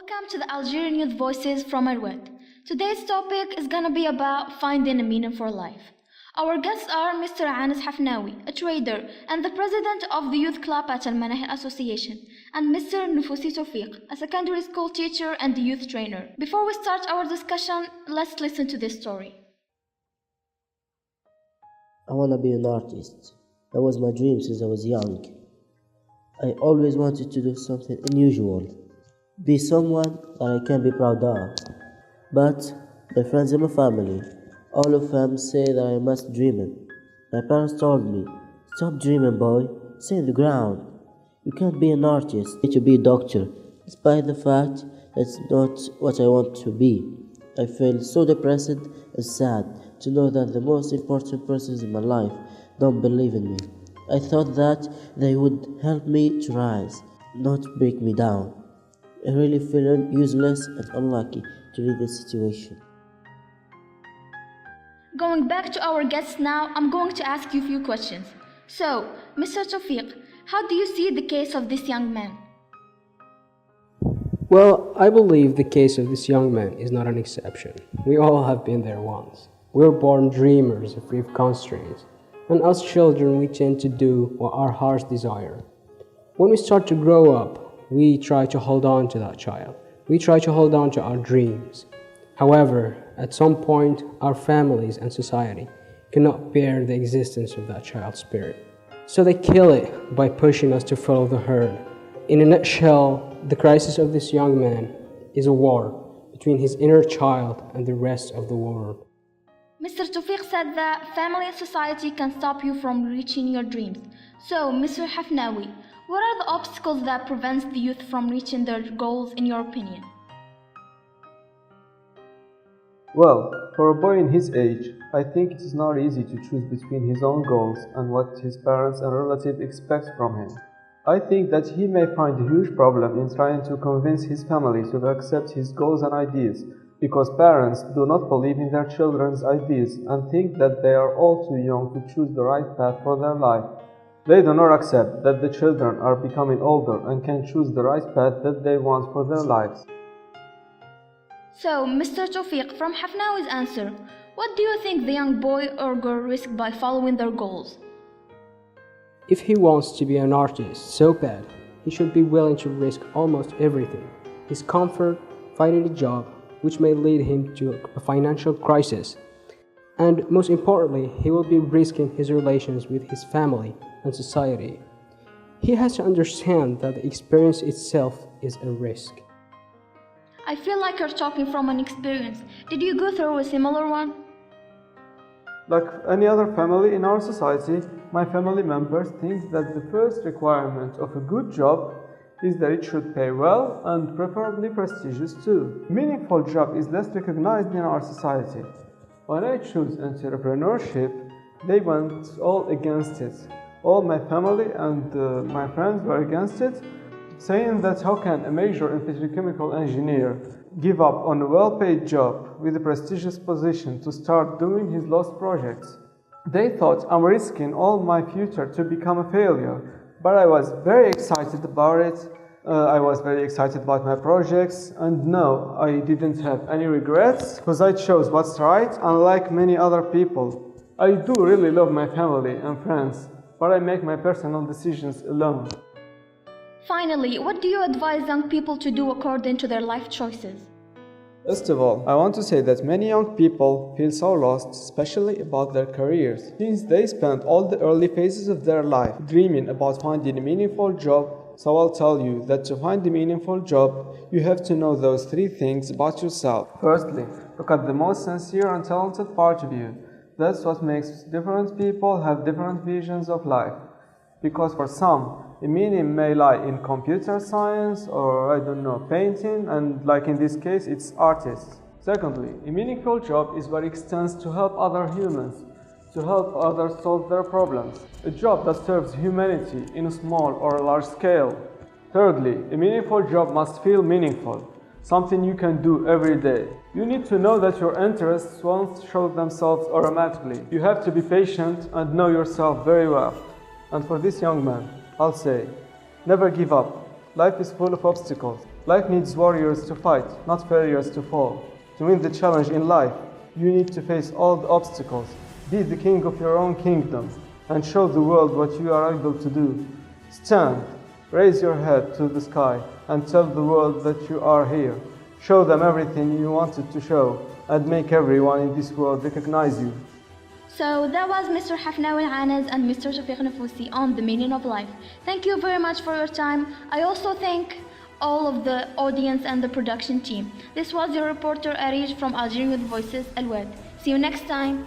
Welcome to the Algerian Youth Voices from Oued. Today's topic is gonna be about finding a meaning for life. Our guests are Mr. LANEZ Hafnaoui, a trader and the president of the youth club at LANEZ Association, and Mr. Nefouci Taoufik, a secondary school teacher and youth trainer. Before we start our discussion, let's listen to this story. I want to be an artist. That was my dream since I was young. I always wanted to do something unusual, be someone that I can be proud of. But my friends and my family, all of them say that I must dream it. My parents told me, stop dreaming, boy, stay in the ground. You can't be an artist, you need to be a doctor, despite the fact that's not what I want to be. I feel so depressed and sad to know that the most important persons in my life don't believe in me. I thought that they would help me to rise, not break me down. I really feel useless and unlucky to leave this situation. Going back to our guests now, I'm going to ask you a few questions. So, Mr. Taoufik, how do you see the case of this young man? Well, I believe the case of this young man is not an exception. We all have been there once. We're born dreamers of free of constraints, and as children we tend to do what our hearts desire. When we start to grow up, we try to hold on to that child. We try to hold on to our dreams. However, at some point, our families and society cannot bear the existence of that child's spirit. So they kill it by pushing us to follow the herd. In a nutshell, the crisis of this young man is a war between his inner child and the rest of the world. Mr. Taoufik said that family and society can stop you from reaching your dreams. So, Mr. Hafnaoui, what are the obstacles that prevents the youth from reaching their goals in your opinion? Well, for a boy in his age, I think it is not easy to choose between his own goals and what his parents and relatives expect from him. I think that he may find a huge problem in trying to convince his family to accept his goals and ideas, because parents do not believe in their children's ideas and think that they are all too young to choose the right path for their life. They do not accept that the children are becoming older and can choose the right path that they want for their lives. So, Mr. Taoufik, from Hafnaoui's answer, what do you think the young boy or girl risk by following their goals? If he wants to be an artist so bad, he should be willing to risk almost everything. His comfort, finding a job, which may lead him to a financial crisis. And most importantly, he will be risking his relations with his family and society. He has to understand that the experience itself is a risk. I feel like you're talking from an experience. Did you go through a similar one? Like any other family in our society, my family members think that the first requirement of a good job is that it should pay well and preferably prestigious too. Meaningful job is less recognized in our society. When I choose entrepreneurship, they went all against it. All my family and my friends were against it, saying that how can a major in petrochemical engineer give up on a well-paid job with a prestigious position to start doing his lost projects. They thought I'm risking all my future to become a failure, but I was very excited about it. I was very excited about my projects, and no, I didn't have any regrets because I chose what's right, unlike many other people. I do really love my family and friends, but I make my personal decisions alone. Finally, what do you advise young people to do according to their life choices? First of all, I want to say that many young people feel so lost, especially about their careers, since they spend all the early phases of their life dreaming about finding a meaningful job. So I'll tell you that to find a meaningful job, you have to know those three things about yourself. Firstly, look at the most sincere and talented part of you. That's what makes different people have different visions of life. Because for some, the meaning may lie in computer science or, painting, and like in this case, it's artists. Secondly, a meaningful job is what extends to help other humans, to help others solve their problems. A job that serves humanity in a small or a large scale. Thirdly, a meaningful job must feel meaningful, something you can do every day. You need to know that your interests won't show themselves automatically. You have to be patient and know yourself very well. And for this young man, I'll say, never give up. Life is full of obstacles. Life needs warriors to fight, not failures to fall. To win the challenge in life, you need to face all the obstacles. Be the king of your own kingdom and show the world what you are able to do. Stand, raise your head to the sky and tell the world that you are here. Show them everything you wanted to show and make everyone in this world recognize you. So that was Mr. Hafnaoui Aness and Mr. Taoufik Nefouci on the meaning of life. Thank you very much for your time. I also thank all of the audience and the production team. This was your reporter Aridje from Algerian Youth Voices, Oued. See you next time.